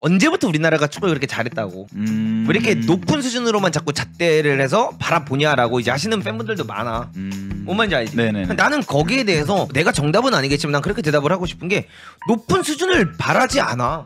언제부터 우리나라가 축구를 그렇게 잘했다고 왜 이렇게 높은 수준으로만 자꾸 잣대를 해서 바라보냐라고 이제 하시는 팬분들도 많아. 뭔 말인지 알지? 네네. 나는 거기에 대해서 내가 정답은 아니겠지만 난 그렇게 대답을 하고 싶은 게 높은 수준을 바라지 않아.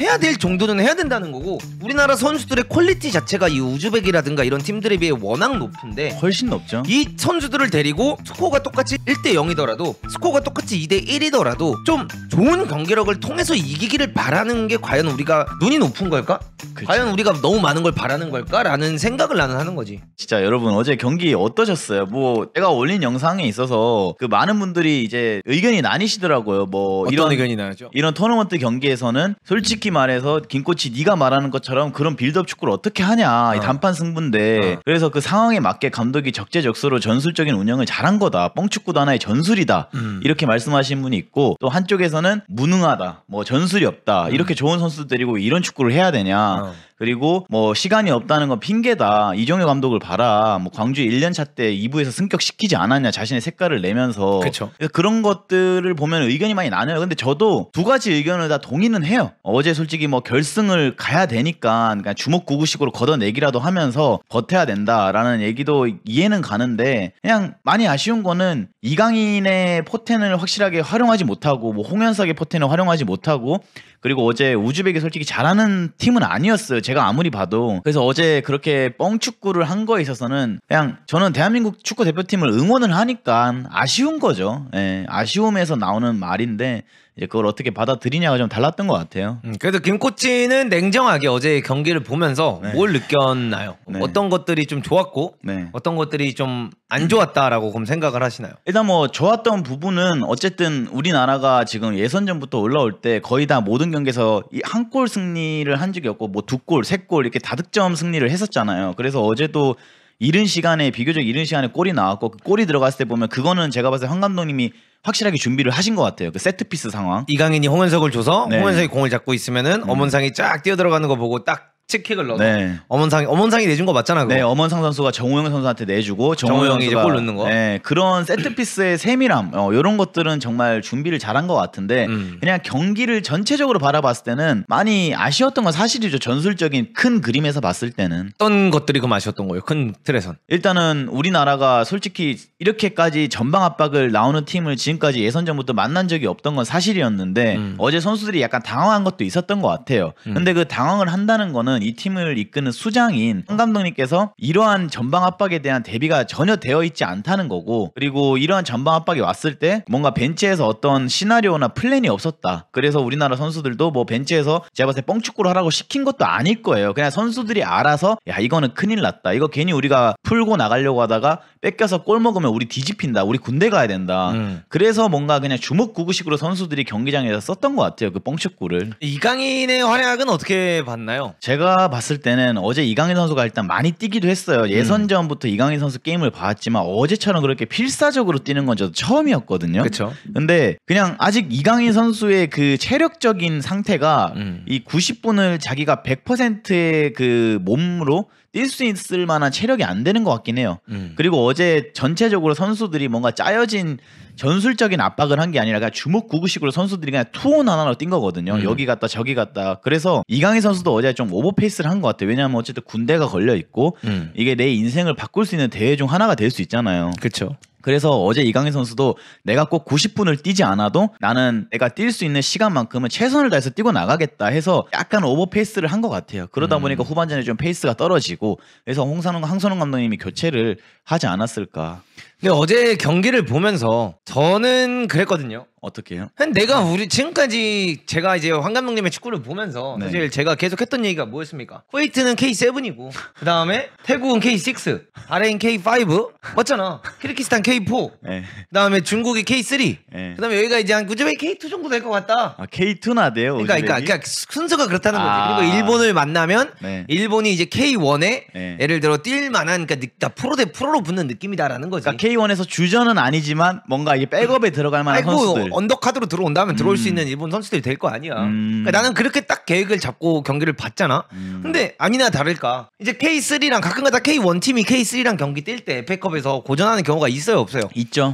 해야 될 정도는 해야 된다는 거고 우리나라 선수들의 퀄리티 자체가 이 우즈벡이라든가 이런 팀들에 비해 워낙 높은데 훨씬 높죠. 이 선수들을 데리고 스코어가 똑같이 1대 0이더라도 스코어가 똑같이 2대 1이더라도 좀 좋은 경기력을 통해서 이기기를 바라는 게 과연 우리가 눈이 높은 걸까? 그쵸. 과연 우리가 너무 많은 걸 바라는 걸까? 라는 생각을 나는 하는 거지. 진짜 여러분 어제 경기 어떠셨어요? 뭐 제가 올린 영상에 있어서 그 많은 분들이 이제 의견이 나뉘시더라고요. 뭐 어떤 의견이 나죠? 이런 토너먼트 경기에서는 솔직히 말해서 김코치 네가 말하는 것처럼 그런 빌드업 축구를 어떻게 하냐 이 단판 승부인데 그래서 그 상황에 맞게 감독이 적재적소로 전술적인 운영을 잘한 거다. 뻥축구도 하나의 전술이다. 이렇게 말씀하신 분이 있고 또 한쪽에서는 무능하다. 뭐 전술이 없다. 이렇게 좋은 선수 데리고 이런 축구를 해야 되냐. 그리고 뭐 시간이 없다는 건 핑계다. 이종효 감독을 봐라. 뭐 광주 1년차 때 2부에서 승격시키지 않았냐. 자신의 색깔을 내면서. 그쵸. 그런 것들을 보면 의견이 많이 나뉘어요. 근데 저도 두 가지 의견을 다 동의는 해요. 어제 솔직히 뭐 결승을 가야 되니까 그러니까 주먹구구식으로 걷어내기라도 하면서 버텨야 된다라는 얘기도 이해는 가는데 그냥 많이 아쉬운 거는 이강인의 포텐을 확실하게 활용하지 못하고 뭐 홍현석의 포텐을 활용하지 못하고 그리고 어제 우즈벡이 솔직히 잘하는 팀은 아니었어요. 제가 아무리 봐도. 그래서 어제 그렇게 뻥축구를 한 거에 있어서는 그냥 저는 대한민국 축구 대표팀을 응원을 하니까 아쉬운 거죠. 예, 아쉬움에서 나오는 말인데 이제 그걸 어떻게 받아들이냐가 좀 달랐던 것 같아요. 그래도 김 코치는 냉정하게 어제 경기를 보면서 네. 뭘 느꼈나요? 네. 어떤 것들이 좀 좋았고 네. 어떤 것들이 좀 안 좋았다라고 그럼 생각을 하시나요? 일단 뭐 좋았던 부분은 어쨌든 우리나라가 지금 예선전부터 올라올 때 거의 다 모든 경기에서 이 한 골 승리를 한 적이 없고 뭐 두 골, 세 골 이렇게 다득점 승리를 했었잖아요. 그래서 어제도 비교적 이른 시간에 골이 나왔고 그 골이 들어갔을 때 보면 그거는 제가 봤을 때 황 감독님이 확실하게 준비를 하신 것 같아요. 그 세트피스 상황. 이강인이 홍현석을 줘서 네. 홍현석이 공을 잡고 있으면은 엄원상이 쫙 뛰어들어가는 거 보고 딱 킥을 넣어서 네. 엄원상이 내준 거 맞잖아. 그거. 네, 엄원상 선수가 정우영 선수한테 내주고 정우영이 이제 골 넣는 거. 네, 그런 세트피스의 세밀함 이런 것들은 정말 준비를 잘한 것 같은데 그냥 경기를 전체적으로 바라봤을 때는 많이 아쉬웠던 건 사실이죠. 전술적인 큰 그림에서 봤을 때는 어떤 것들이 그 아쉬웠던 거예요? 큰 틀에선. 일단은 우리나라가 솔직히 이렇게까지 전방 압박을 나오는 팀을 지금까지 예선전부터 만난 적이 없던 건 사실이었는데 어제 선수들이 약간 당황한 것도 있었던 것 같아요. 근데 그 당황을 한다는 거는 이 팀을 이끄는 수장인 황 감독님께서 이러한 전방 압박에 대한 대비가 전혀 되어 있지 않다는 거고 그리고 이러한 전방 압박이 왔을 때 뭔가 벤치에서 어떤 시나리오나 플랜이 없었다. 그래서 우리나라 선수들도 뭐 벤치에서 제가 봤을 때 뻥축구를 하라고 시킨 것도 아닐 거예요. 그냥 선수들이 알아서 야 이거는 큰일 났다. 이거 괜히 우리가 풀고 나가려고 하다가 뺏겨서 골 먹으면 우리 뒤집힌다. 우리 군대 가야 된다. 그래서 뭔가 그냥 주먹구구식으로 선수들이 경기장에서 썼던 것 같아요. 그 뻥축구를. 이강인의 활약은 어떻게 봤나요? 제가 봤을 때는 어제 이강인 선수가 일단 많이 뛰기도 했어요. 예선전부터 이강인 선수 게임을 봤지만 어제처럼 그렇게 필사적으로 뛰는 건 저도 처음이었거든요. 그렇죠. 근데 그냥 아직 이강인 선수의 그 체력적인 상태가 이 90분을 자기가 100%의 그 몸으로 뛸 수 있을 만한 체력이 안 되는 것 같긴 해요. 그리고 어제 전체적으로 선수들이 뭔가 짜여진 전술적인 압박을 한 게 아니라 그냥 주먹구구식으로 선수들이 그냥 투혼 하나로 뛴 거거든요. 여기 갔다 저기 갔다. 그래서 이강인 선수도 어제 좀 오버페이스를 한 것 같아요. 왜냐하면 어쨌든 군대가 걸려 있고 이게 내 인생을 바꿀 수 있는 대회 중 하나가 될 수 있잖아요. 그렇죠. 그래서 어제 이강인 선수도 내가 꼭 90분을 뛰지 않아도 나는 내가 뛸 수 있는 시간만큼은 최선을 다해서 뛰고 나가겠다 해서 약간 오버페이스를 한 것 같아요. 그러다 보니까 후반전에 좀 페이스가 떨어지고 그래서 황선홍 감독님이 교체를 하지 않았을까. 근데 어제 경기를 보면서 저는 그랬거든요. 어떻게 해요? 내가 지금까지 제가 이제 황 감독님의 축구를 보면서 네. 사실 제가 계속 했던 얘기가 뭐였습니까? 쿠웨이트는 K7이고 그 다음에 태국은 K6, 바레인 K5 맞잖아. 키르기스탄 K4, 네. 그 다음에 중국이 K3, 네. 그 다음에 여기가 이제 한 우즈벡 K2 정도 될 것 같다. 아, K2나 돼요. 그러니까 순서가 그렇다는 거지. 그리고 일본을 만나면 네. 일본이 이제 K1에 네. 예를 들어 뛸 만한 그러니까 프로 대 프로로 붙는 느낌이다라는 거지. 그러니까 K1에서 주전은 아니지만 뭔가 이게 백업에 들어갈 만한 선수들. 언더카드로 들어온다면 들어올 수 있는 일본 선수들이 될 거 아니야. 그러니까 나는 그렇게 딱 계획을 잡고 경기를 봤잖아. 근데 아니나 다를까 이제 K3랑 가끔가다 K1 팀이 K3랑 경기 뛸 때 FA컵에서 고전하는 경우가 있어요, 없어요? 있죠.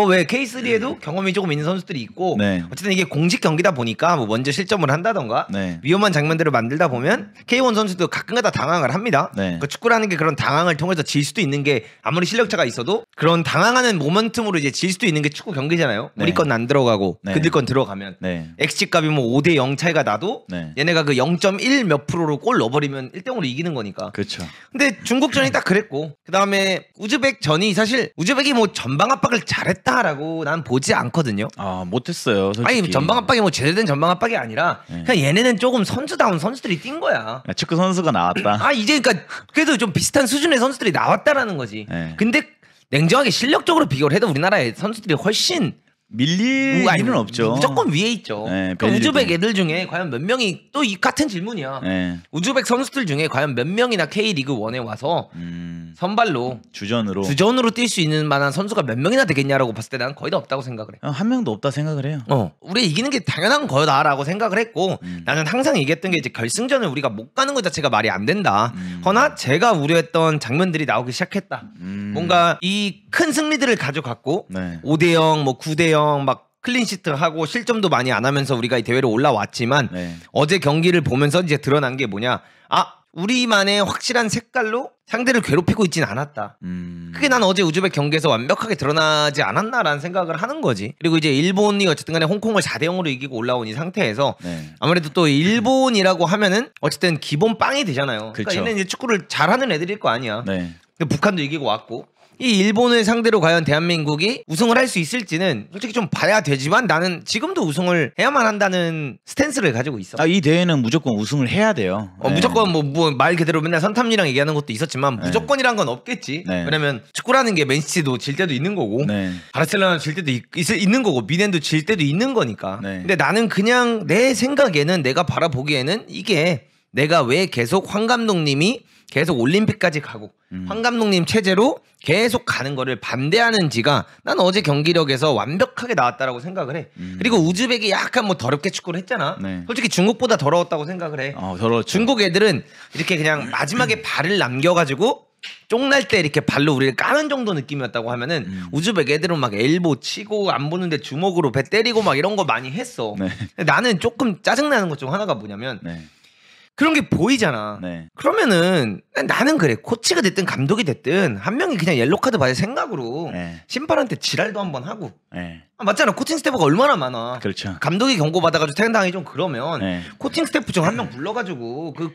왜 K3에도 경험이 조금 있는 선수들이 있고 네. 어쨌든 이게 공식 경기다 보니까 뭐 먼저 실점을 한다던가 네. 위험한 장면들을 만들다 보면 K1 선수도 가끔가다 당황을 합니다. 네. 그 축구라는 게 그런 당황을 통해서 질 수도 있는 게 아무리 실력차가 있어도 그런 당황하는 모멘텀으로 이제 질 수도 있는 게 축구 경기잖아요. 네. 우리 건 안 들어가고 네. 그들 건 들어가면 네. XG 값이 뭐 5대 0 차이가 나도 네. 얘네가 그 0.1 몇 프로로 골 넣어버리면 1대0으로 이기는 거니까. 그렇죠. 근데 중국전이 딱 그랬고 그 다음에 우즈벡전이 사실 우즈벡이 뭐 전방 압박을 잘했다라고 난 보지 않거든요. 아 못했어요. 솔직히. 아니 전방 압박이 뭐 제대로 된 전방 압박이 아니라 그냥 얘네는 조금 선수다운 선수들이 뛴 거야. 야, 축구 선수가 나왔다. 아 이제 그러니까 그래도 좀 비슷한 수준의 선수들이 나왔다라는 거지. 네. 근데 냉정하게 실력적으로 비교를 해도 우리나라의 선수들이 훨씬 밀릴 일은 없죠. 무조건 위에 있죠. 네, 그러니까 우즈벡 애들 중에 과연 몇 명이 또 이 같은 질문이야. 네. 우즈벡 선수들 중에 과연 몇 명이나 K리그 1에 와서 선발로 주전으로 뛸 수 있는 만한 선수가 몇 명이나 되겠냐라고 봤을 때 나는 거의 다 없다고 생각을 해. 한 명도 없다 생각을 해요. 우리 이기는 게 당연한 거다라고 생각을 했고 나는 항상 얘기했던 게 이제 결승전을 우리가 못 가는 것 자체가 말이 안 된다. 허나 제가 우려했던 장면들이 나오기 시작했다. 뭔가 이 큰 승리들을 가져갔고 네. 5대 0, 뭐 9대 0 막 클린시트 하고 실점도 많이 안 하면서 우리가 이 대회로 올라왔지만 네. 어제 경기를 보면서 이제 드러난 게 뭐냐? 우리만의 확실한 색깔로 상대를 괴롭히고 있진 않았다. 그게 난 어제 우즈벡 경기에서 완벽하게 드러나지 않았나라는 생각을 하는 거지. 그리고 이제 일본이 어쨌든 간에 홍콩을 4대 0으로 이기고 올라온 이 상태에서 네. 아무래도 또 일본이라고 하면은 어쨌든 기본 빵이 되잖아요. 그쵸. 그러니까 얘는 이제 축구를 잘하는 애들일 거 아니야. 네. 근데 북한도 이기고 왔고 이 일본을 상대로 과연 대한민국이 우승을 할 수 있을지는 솔직히 좀 봐야 되지만 나는 지금도 우승을 해야만 한다는 스탠스를 가지고 있어. 이 대회는 무조건 우승을 해야 돼요. 네. 무조건 뭐 말 그대로 맨날 선탐리랑 얘기하는 것도 있었지만 무조건이란 건 없겠지. 네. 왜냐면 축구라는 게 맨시티도 질 때도 있는 거고 네. 바르셀로나 질 때도 있는 거고 미넨도 질 때도 있는 거니까. 네. 근데 나는 그냥 내 생각에는 내가 바라보기에는 이게 내가 왜 계속 황 감독님이 계속 올림픽까지 가고 황 감독님 체제로 계속 가는 거를 반대하는지가 난 어제 경기력에서 완벽하게 나왔다라고 생각을 해. 그리고 우즈벡이 약간 뭐 더럽게 축구를 했잖아. 네. 솔직히 중국보다 더러웠다고 생각을 해. 더러웠죠. 중국 애들은 이렇게 그냥 마지막에 발을 남겨가지고 쫑날 때 이렇게 발로 우리를 까는 정도 느낌이었다고 하면은 우즈벡 애들은 막 엘보 치고 안 보는데 주먹으로 배 때리고 막 이런 거 많이 했어. 네. 근데 나는 조금 짜증나는 것 중 하나가 뭐냐면 네. 그런 게 보이잖아. 네. 그러면은 나는 그래. 코치가 됐든 감독이 됐든 한 명이 그냥 옐로 카드 받을 생각으로 네. 심판한테 지랄도 한번 하고. 네. 맞잖아. 코칭 스태프가 얼마나 많아. 그렇죠. 감독이 경고 받아가지고 퇴장당하기 좀 그러면 네. 코칭 스태프 중 한 명 불러가지고 그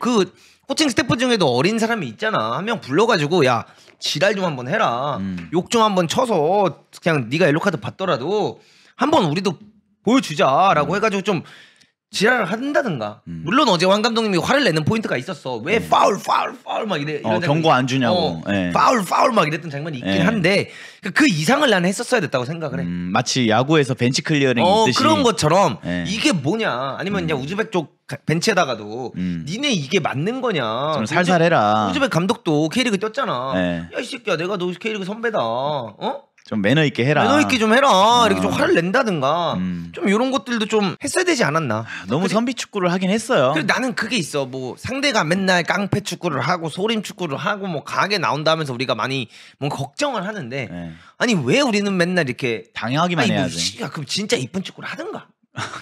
코칭 스태프 중에도 어린 사람이 있잖아. 한 명 불러가지고 야 지랄 좀 한번 해라. 욕 좀 한번 쳐서 그냥 네가 옐로 카드 받더라도 한번 우리도 보여주자라고 해가지고 좀 지랄을 한다든가. 물론 어제 황 감독님이 화를 내는 포인트가 있었어. 왜 파울 막 이런 경고 안 주냐고. 네. 파울 막 이랬던 장면이 있긴 네. 한데 그 이상을 나는 했었어야 됐다고 생각을 해. 마치 야구에서 벤치 클리어링 있듯이 그런 것처럼 네. 이게 뭐냐. 아니면 이제 우즈벡 쪽 벤치에다가도 니네 이게 맞는 거냐. 좀 살살해라. 우즈벡 감독도 K리그 뛰었잖아. 네. 야 이 새끼야 내가 너 K리그 선배다. 좀 매너 있게 해라. 매너 있게 좀 해라. 이렇게 좀 화를 낸다든가. 좀 이런 것들도 좀 했어야 되지 않았나. 너무 선비 축구를 하긴 했어요. 그리고 나는 그게 있어. 뭐 상대가 맨날 깡패 축구를 하고 소림 축구를 하고 뭐 강하게 나온다면서 우리가 많이 뭔가 걱정을 하는데 네. 아니 왜 우리는 맨날 이렇게 당연하기만 아니, 해야지. 그럼 진짜 이쁜 축구를 하든가.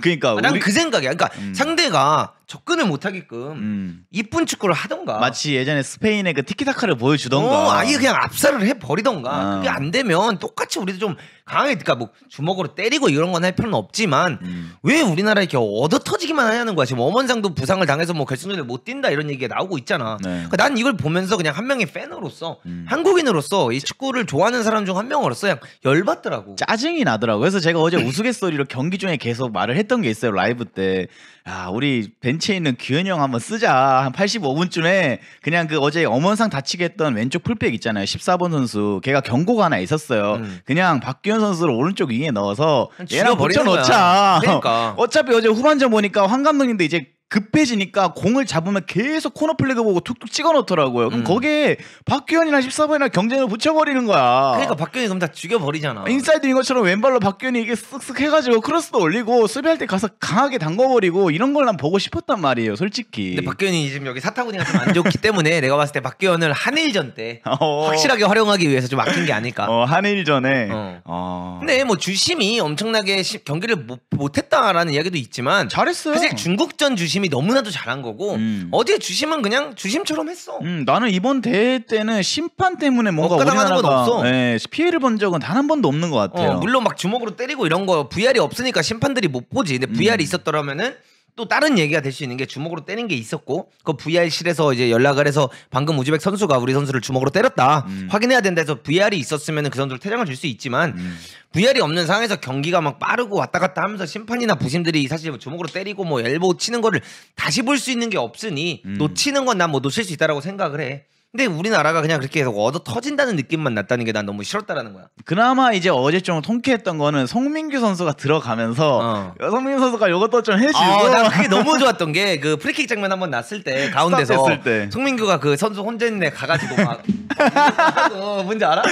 그러니까 난 그 생각이야. 그러니까 상대가 접근을 못하게끔 이쁜 축구를 하던가. 마치 예전에 스페인의 그 티키타카를 보여주던가. 아예 그냥 압살을 해버리던가. 그게 안 되면 똑같이 우리도 좀 강하게 그러니까 뭐 주먹으로 때리고 이런 건 할 필요는 없지만 왜 우리나라 이렇게 얻어 터지기만 하냐는 거야. 지금 엄원상도 부상을 당해서 뭐 결승전에 못 뛴다 이런 얘기가 나오고 있잖아. 네. 그러니까 난 이걸 보면서 그냥 한 명의 팬으로서 한국인으로서 이 축구를 좋아하는 사람 중 한 명으로서 그냥 열받더라고. 짜증이 나더라고. 그래서 제가 어제 우스갯소리로 경기 중에 계속 말을 했던 게 있어요. 라이브 때. 야, 우리 벤치에 있는 규현이 형 한번 쓰자. 한 85분쯤에 그냥 그 어제 엄원상 다치게 했던 왼쪽 풀백 있잖아요. 14번 선수. 걔가 경고가 하나 있었어요. 그냥 박규현 선수를 오른쪽 윙에 넣어서 얘랑 붙여넣자. 그러니까. 어차피 어제 후반전 보니까 황 감독님도 이제 급해지니까 공을 잡으면 계속 코너 플래그 보고 툭툭 찍어 놓더라고요. 그럼 거기에 박규현이나 14번이나 경쟁을 붙여버리는 거야. 그러니까 박규현이 그럼 다 죽여버리잖아. 인사이드인 것처럼 왼발로 박규현이 이게 쓱쓱 해가지고 크로스도 올리고 수비할 때 가서 강하게 담궈버리고 이런 걸 난 보고 싶었단 말이에요, 솔직히. 근데 박규현이 지금 여기 사타구니가 좀 안 좋기 때문에 내가 봤을 때 박규현을 한일전 때 확실하게 활용하기 위해서 좀 아낀 게 아닐까. 한일전에. 근데 뭐 주심이 엄청나게 경기를 못했다라는 이야기도 있지만 잘했어요. 사실 중국전 주심이 너무나도 잘한 거고 어제 주심은 그냥 주심처럼 했어. 나는 이번 대회 때는 심판 때문에 뭔가 억까당하는 건 없어. 네, 피해를 본 적은 단 한 번도 없는 것 같아요. 물론 막 주먹으로 때리고 이런 거 VR이 없으니까 심판들이 못 보지. 근데 VR이 있었더라면은 또 다른 얘기가 될 수 있는 게 주먹으로 때린 게 있었고 그 VR실에서 이제 연락을 해서 방금 우즈벡 선수가 우리 선수를 주먹으로 때렸다 확인해야 된다 해서 VR이 있었으면 그 선수를 퇴장을 줄 수 있지만 VR이 없는 상황에서 경기가 막 빠르고 왔다 갔다 하면서 심판이나 부심들이 사실 뭐 주먹으로 때리고 뭐 엘보 치는 거를 다시 볼 수 있는 게 없으니 놓치는 건 난 뭐 놓칠 수 있다라고 생각을 해. 근데 우리나라가 그냥 그렇게 해서 얻어 터진다는 느낌만 났다는 게 난 너무 싫었다라는 거야. 그나마 이제 어제 좀 통쾌했던 거는 송민규 선수가 들어가면서 송민규 선수가 이것도 좀 해주고 난 그게 너무 좋았던 게 그 프리킥 장면 한번 났을 때 가운데서 송민규가 그 선수 혼자 있는 애 가가지고 막 뭔지 알아?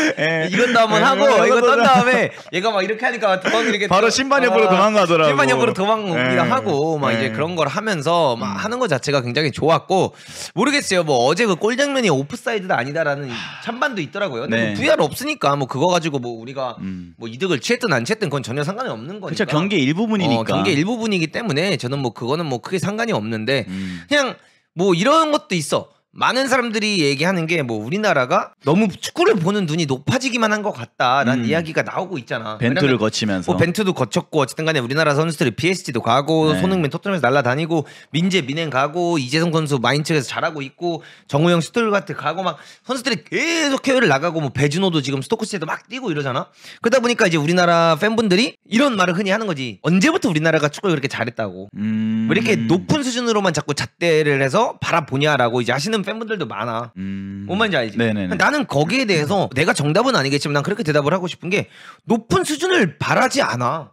이것도 한번 하고 이거 떤 다음에 얘가 막 이렇게 하니까 도망 이렇게 바로 심판 옆으로 도망가더라고. 심판 옆으로 도망오기도 하고 막 이제 그런 걸 하면서 막 하는 것 자체가 굉장히 좋았고 모르겠어요. 뭐 어제 그 골 장면이 오프사이드다 아니다라는 찬반도 있더라고요. 근데 뭐 VR 없으니까 뭐 그거 가지고 뭐 우리가 뭐 이득을 취했든 안 취했든 그건 전혀 상관이 없는 거니까. 그렇죠. 경기 일부분이니까. 경기 일부분이기 때문에 저는 뭐 그거는 뭐 크게 상관이 없는데 그냥 뭐 이런 것도 있어. 많은 사람들이 얘기하는 게 뭐 우리나라가 너무 축구를 보는 눈이 높아지기만 한 것 같다라는 이야기가 나오고 있잖아. 벤투를 거치면서. 뭐 벤투도 거쳤고 어쨌든 간에 우리나라 선수들이 PSG도 가고 손흥민 토트넘에서 날아다니고 민재 민행 가고 이재성 선수 마인츠에서 잘하고 있고 정우영 슈투트가르트 가고 막 선수들이 계속 해외를 나가고 뭐 배준호도 지금 스토크시티에도 막 뛰고 이러잖아. 그러다 보니까 이제 우리나라 팬분들이 이런 말을 흔히 하는 거지. 언제부터 우리나라가 축구를 그렇게 잘했다고 왜 이렇게 높은 수준으로만 자꾸 잣대를 해서 바라보냐라고 이제 하시는 팬분들도 많아. 뭔 말인지 알지? 네네네. 나는 거기에 대해서 내가 정답은 아니겠지만 난 그렇게 대답을 하고 싶은 게 높은 수준을 바라지 않아.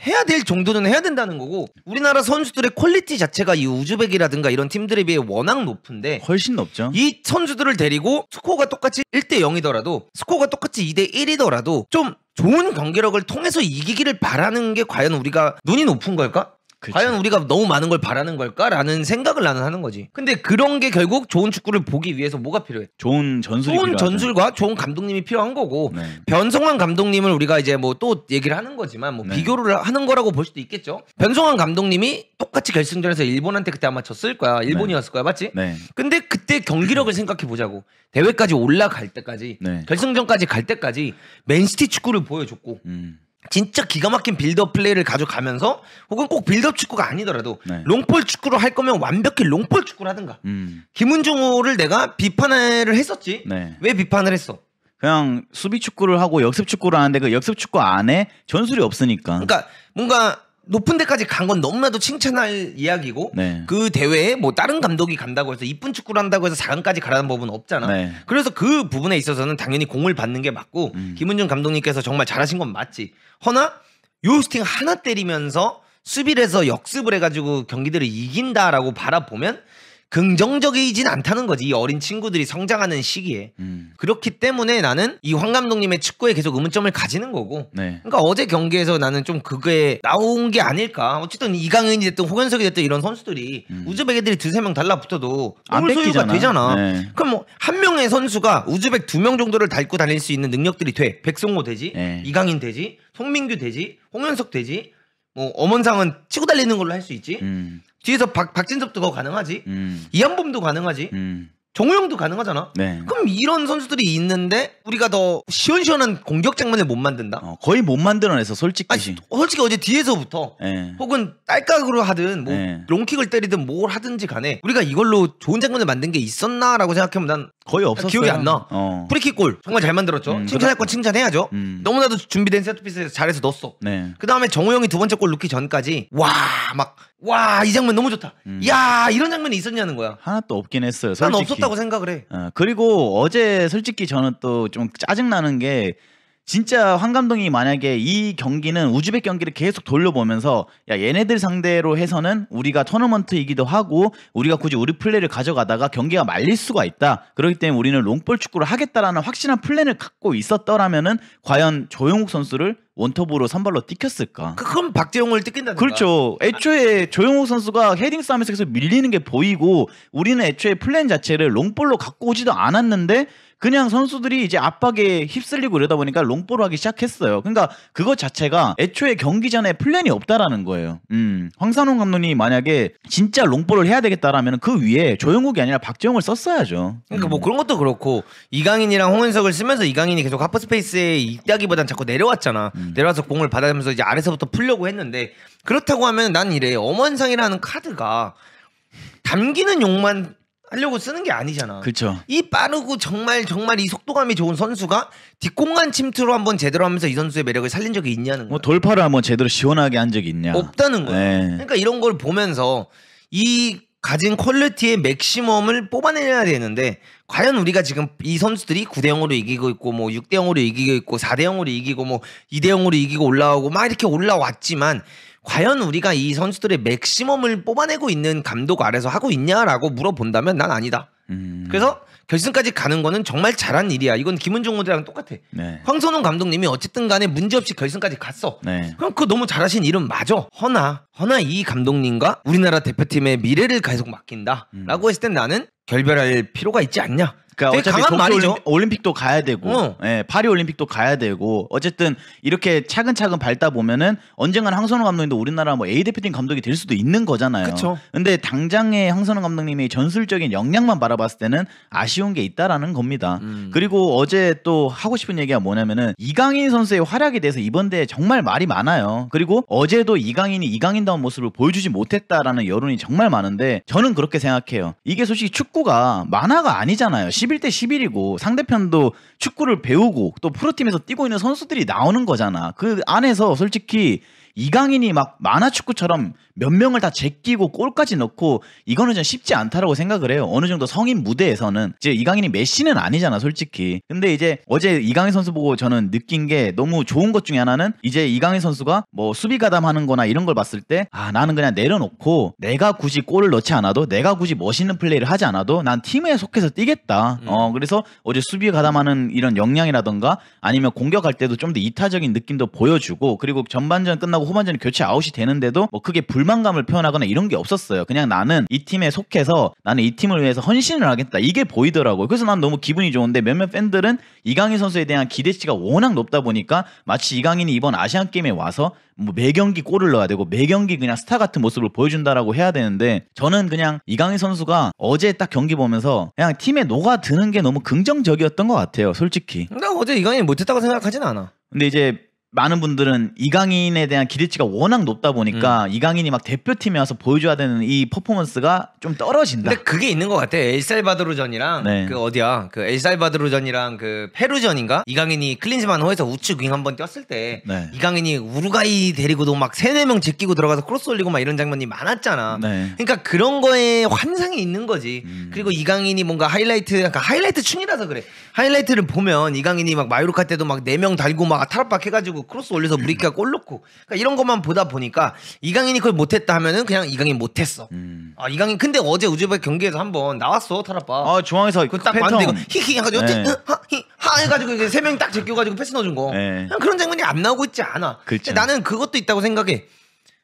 해야 될 정도는 해야 된다는 거고 우리나라 선수들의 퀄리티 자체가 이 우즈벡이라든가 이런 팀들에 비해 워낙 높은데 훨씬 높죠. 이 선수들을 데리고 스코어가 똑같이 1대 0이더라도 스코어가 똑같이 2대 1이더라도 좀 좋은 경기력을 통해서 이기기를 바라는 게 과연 우리가 눈이 높은 걸까? 그쵸. 과연 우리가 너무 많은 걸 바라는 걸까라는 생각을 나는 하는 거지. 근데 그런 게 결국 좋은 축구를 보기 위해서 뭐가 필요해? 좋은 전술이 좋은 필요하죠. 전술과 좋은 감독님이 필요한 거고 변성환 감독님을 우리가 이제 뭐 또 얘기를 하는 거지만 뭐 비교를 하는 거라고 볼 수도 있겠죠. 변성환 감독님이 똑같이 결승전에서 일본한테 그때 아마 졌을 거야. 일본이었을 거야, 맞지? 근데 그때 경기력을 생각해 보자고. 대회까지 올라갈 때까지 결승전까지 갈 때까지 맨시티 축구를 보여줬고 진짜 기가 막힌 빌드업 플레이를 가져가면서 혹은 꼭 빌드업 축구가 아니더라도 롱볼 축구를 할 거면 완벽히 롱볼 축구를 하든가. 김은중호를 내가 비판을 했었지. 왜 비판을 했어? 그냥 수비 축구를 하고 역습 축구를 하는데 그 역습 축구 안에 전술이 없으니까. 그러니까 뭔가 높은 데까지 간 건 너무나도 칭찬할 이야기고 그 대회에 뭐 다른 감독이 간다고 해서 이쁜 축구를 한다고 해서 4강까지 가라는 법은 없잖아. 그래서 그 부분에 있어서는 당연히 공을 받는 게 맞고 김은중 감독님께서 정말 잘하신 건 맞지. 허나 요스팅 하나 때리면서 수비를 해서 역습을 해가지고 경기들을 이긴다라고 바라보면 긍정적이진 않다는 거지. 이 어린 친구들이 성장하는 시기에. 그렇기 때문에 나는 이 황 감독님의 축구에 계속 의문점을 가지는 거고. 그러니까 어제 경기에서 나는 좀 그게 나온 게 아닐까. 어쨌든 이강인이 됐든 홍현석이 됐든 이런 선수들이 우즈벡 애들이 두세 명 달라붙어도 안 소유가 되잖아. 그럼 뭐 한 명의 선수가 우즈벡 2명 정도를 닳고 다닐 수 있는 능력들이 돼. 백성호 되지, 이강인 되지, 송민규 되지, 홍현석 되지. 뭐 엄원상은 치고 달리는 걸로 할 수 있지. 뒤에서 박진섭도 그거 가능하지. 이한범도 가능하지. 정우영도 가능하잖아. 그럼 이런 선수들이 있는데 우리가 더 시원시원한 공격 장면을 못 만든다? 거의 못 만들어내서 솔직히. 솔직히 어제 뒤에서부터 혹은 딸깍으로 하든 뭐 롱킥을 때리든 뭘 하든지 간에 우리가 이걸로 좋은 장면을 만든 게 있었나라고 생각하면 난 거의 없었어요. 기억이 안 나. 프리킥 골 정말 잘 만들었죠. 칭찬할 건 칭찬해야죠. 너무나도 준비된 세트피스에서 잘해서 넣었어. 그 다음에 정우영이 두 번째 골 넣기 전까지 와 이 장면 너무 좋다. 야 이런 장면이 있었냐는 거야. 하나도 없긴 했어요. 난 솔직히. 없었다고 생각을 해. 그리고 어제 솔직히 저는 또 좀 짜증나는 게 진짜 황 감독이 만약에 이 경기는 우즈벡 경기를 계속 돌려보면서 야 얘네들 상대로 해서는 우리가 토너먼트이기도 하고 우리가 굳이 우리 플레이를 가져가다가 경기가 말릴 수가 있다. 그렇기 때문에 우리는 롱볼 축구를 하겠다라는 확실한 플랜을 갖고 있었더라면은 과연 조용욱 선수를 원톱으로 선발로 띄켰을까? 그럼 박재용을 뜯긴다든가. 그렇죠. 애초에 조용욱 선수가 헤딩 싸움에서 계속 밀리는 게 보이고 우리는 애초에 플랜 자체를 롱볼로 갖고 오지도 않았는데 그냥 선수들이 이제 압박에 휩쓸리고 이러다 보니까 롱볼을 하기 시작했어요. 그러니까 그것 자체가 애초에 경기 전에 플랜이 없다라는 거예요. 황선홍 감독님이 만약에 진짜 롱볼을 해야 되겠다라면 그 위에 조용욱이 아니라 박재용을 썼어야죠. 그러니까 뭐 그런 것도 그렇고 이강인이랑 홍은석을 쓰면서 이강인이 계속 하프 스페이스에 있다기보단 자꾸 내려왔잖아. 내려와서 공을 받아면서 이제 아래서부터 풀려고 했는데 그렇다고 하면 난 이래. 엄원상이라는 카드가 담기는 용만 하려고 쓰는 게 아니잖아. 그렇죠. 이 빠르고 정말 이 속도감이 좋은 선수가 뒷공간 침투로 한번 제대로 하면서 이 선수의 매력을 살린 적이 있냐는 거야. 뭐 돌파를 한번 제대로 시원하게 한 적이 있냐? 없다는 거야. 네. 그러니까 이런 걸 보면서 이 가진 퀄리티의 맥시멈을 뽑아내야 되는데 과연 우리가 지금 이 선수들이 9대0으로 이기고 있고 뭐 6대0으로 이기고 있고 4대0으로 이기고 뭐 2대0으로 이기고 올라오고 막 이렇게 올라왔지만 과연 우리가 이 선수들의 맥시멈을 뽑아내고 있는 감독 아래서 하고 있냐라고 물어본다면 난 아니다. 그래서 결승까지 가는 거는 정말 잘한 일이야. 이건 김은종 모델랑 똑같아. 네. 황선홍 감독님이 어쨌든 간에 문제없이 결승까지 갔어. 네. 그럼 그거 너무 잘하신 일은 맞아. 허나 이 감독님과 우리나라 대표팀의 미래를 계속 맡긴다라고 했을 땐 나는 결별할 필요가 있지 않냐. 그러니까 어차피 강한 말이죠. 올림픽도 가야 되고, 예, 파리 올림픽도 가야 되고, 어쨌든 이렇게 차근차근 밟다 보면은 언젠가는 황선홍 감독님도 우리나라 뭐 A 대표팀 감독이 될 수도 있는 거잖아요. 그쵸. 근데 당장의 황선홍 감독님이 전술적인 역량만 바라봤을 때는 아쉬운 게 있다라는 겁니다. 그리고 어제 또 하고 싶은 얘기가 뭐냐면은 이강인 선수의 활약에 대해서 이번 대회 정말 말이 많아요. 그리고 어제도 이강인이 이강인다운 모습을 보여주지 못했다라는 여론이 정말 많은데 저는 그렇게 생각해요. 이게 솔직히 축구가 만화가 아니잖아요. 11대 11이고 상대편도 축구를 배우고 또 프로팀에서 뛰고 있는 선수들이 나오는 거잖아. 그 안에서 솔직히 이강인이 막 만화축구처럼 몇 명을 다 제끼고 골까지 넣고 이거는 좀 쉽지 않다라고 생각을 해요. 어느 정도 성인 무대에서는 이제 이강인이 메시는 아니잖아 솔직히. 근데 이제 어제 이강인 선수 보고 저는 느낀 게 너무 좋은 것 중에 하나는 이제 이강인 선수가 뭐 수비 가담하는 거나 이런 걸 봤을 때 나는 그냥 내려놓고 내가 굳이 골을 넣지 않아도 내가 굳이 멋있는 플레이를 하지 않아도 난 팀에 속해서 뛰겠다. 그래서 어제 수비 가담하는 이런 역량이라던가 아니면 공격할 때도 좀 더 이타적인 느낌도 보여주고 그리고 전반전 끝나고 후반전에 교체 아웃이 되는데도 뭐 크게 불만감을 표현하거나 이런 게 없었어요. 그냥 나는 이 팀에 속해서 나는 이 팀을 위해서 헌신을 하겠다. 이게 보이더라고요. 그래서 난 너무 기분이 좋은데 몇몇 팬들은 이강인 선수에 대한 기대치가 워낙 높다 보니까 마치 이강인이 이번 아시안게임에 와서 뭐 매경기 골을 넣어야 되고 매경기 그냥 스타 같은 모습을 보여준다라고 해야 되는데 저는 그냥 이강인 선수가 어제 딱 경기 보면서 그냥 팀에 녹아드는 게 너무 긍정적이었던 것 같아요. 솔직히. 나 어제 이강인이 못했다고 생각하진 않아. 근데 이제 많은 분들은 이강인에 대한 기대치가 워낙 높다 보니까 이강인이 막 대표팀에 와서 보여줘야 되는 이 퍼포먼스가 좀 떨어진다. 근데 그게 있는 것 같아. 엘살바도르전이랑 네. 그 어디야? 그 엘살바도르전이랑 그 페루전인가? 이강인이 클린즈만 호에서 우측 윙 한번 뛰었을 때 네. 이강인이 우루과이 데리고도 막 3-4명 제끼고 들어가서 크로스 올리고 막 이런 장면이 많았잖아. 네. 그러니까 그런 거에 환상이 있는 거지. 그리고 이강인이 뭔가 그러니까 하이라이트 충이라서 그래. 하이라이트를 보면 이강인이 막 마요르카 때도 막 4명 달고 막 탈압박 해가지고 크로스 올려서 무리키가 골 넣고 그러니까 이런 것만 보다 보니까 이강인이 그걸 못했다 하면은 그냥 이강인 못했어. 이강인 근데 어제 우즈벡 경기에서 한번 나왔어 탈압박. 중앙에서 그 딱 패턴. 봤는데 이거 히히 해가지고 네. 하 해가지고 3명이 딱 제껴가지고 패스 넣어준 거. 네. 그냥 그런 장면이 안 나오고 있지 않아. 그렇죠. 나는 그것도 있다고 생각해.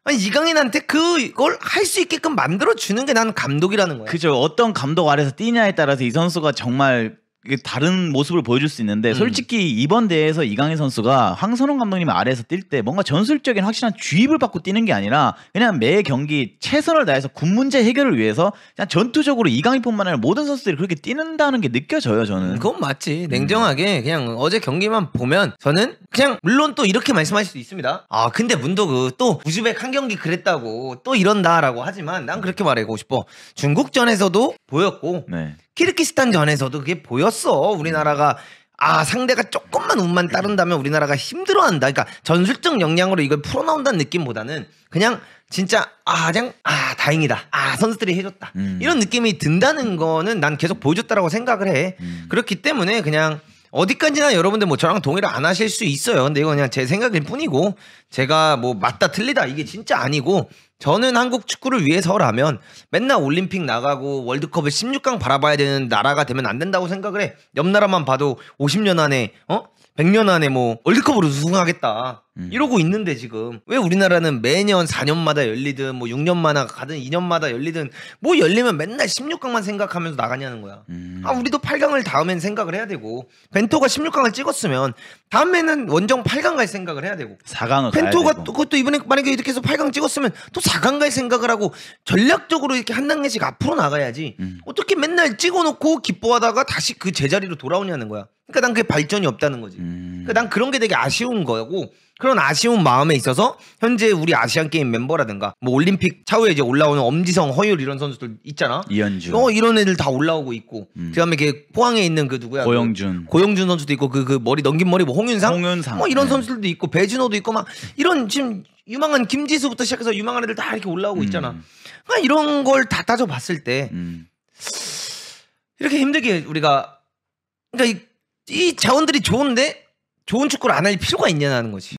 아니, 이강인한테 그걸 할 수 있게끔 만들어 주는 게 나는 감독이라는 거야. 그죠. 어떤 감독 아래서 뛰냐에 따라서 이 선수가 정말 다른 모습을 보여줄 수 있는데 솔직히 이번 대회에서 이강인 선수가 황선홍 감독님 아래에서 뛸 때 뭔가 전술적인 확실한 주입을 받고 뛰는 게 아니라 그냥 매 경기 최선을 다해서 군 문제 해결을 위해서 그냥 전투적으로 이강인뿐만 아니라 모든 선수들이 그렇게 뛰는다는 게 느껴져요. 저는. 그건 맞지. 냉정하게 그냥 어제 경기만 보면 저는 그냥 물론 또 이렇게 말씀하실 수 있습니다. 근데 문도그 또 우즈벡 한 경기 그랬다고 또 이런다라고 하지만 난 그렇게 말하고 싶어. 중국전에서도 보였고 네. 키르기스탄 전에서도 그게 보였어. 우리나라가 상대가 조금만 운만 따른다면 우리나라가 힘들어한다. 그러니까 전술적 역량으로 이걸 풀어나온다는 느낌보다는 그냥 진짜 그냥 다행이다. 선수들이 해줬다. 이런 느낌이 든다는 거는 난 계속 보여줬다라고 생각을 해. 그렇기 때문에 그냥 어디까지나 여러분들 뭐 저랑 동의를 안 하실 수 있어요. 근데 이거 그냥 제 생각일 뿐이고 제가 뭐 맞다 틀리다 이게 진짜 아니고 저는 한국 축구를 위해서라면 맨날 올림픽 나가고 월드컵을 16강 바라봐야 되는 나라가 되면 안 된다고 생각을 해. 옆 나라만 봐도 50년 안에 100년 안에 뭐 월드컵으로 우승하겠다 이러고 있는데 지금 왜 우리나라는 매년 4년마다 열리든 뭐 6년마다 가든 2년마다 열리든 뭐 열리면 맨날 16강만 생각하면서 나가냐는 거야. 아 우리도 8강을 다음엔 생각을 해야 되고 벤토가 16강을 찍었으면 다음에는 원정 8강 갈 생각을 해야 되고 4강을 벤토가 가야 되고. 또 그것도 이번에 만약에 이렇게 해서 8강 찍었으면 또 4강 갈 생각을 하고 전략적으로 이렇게 한 단계씩 앞으로 나가야지 어떻게 맨날 찍어놓고 기뻐하다가 다시 그 제자리로 돌아오냐는 거야. 그러니까 난 그게 발전이 없다는 거지. 그러니까 난 그런 게 되게 아쉬운 거고 그런 아쉬운 마음에 있어서 현재 우리 아시안 게임 멤버라든가 뭐 올림픽 차후에 이제 올라오는 엄지성, 허율 이런 선수들 있잖아. 이현주. 이런 애들 다 올라오고 있고 그다음에 걔 포항에 있는 그 누구야? 고영준 선수도 있고 그 머리 넘긴 머리 뭐 홍윤상 뭐 이런 네. 선수들도 있고 배준호도 있고 막 이런 지금 유망한 김지수부터 시작해서 유망한 애들 다 이렇게 올라오고 있잖아. 그러니까 이런 걸 다 따져봤을 때 이렇게 힘들게 우리가 그러니까 이 자원들이 좋은데 좋은 축구를 안 할 필요가 있냐는 거지.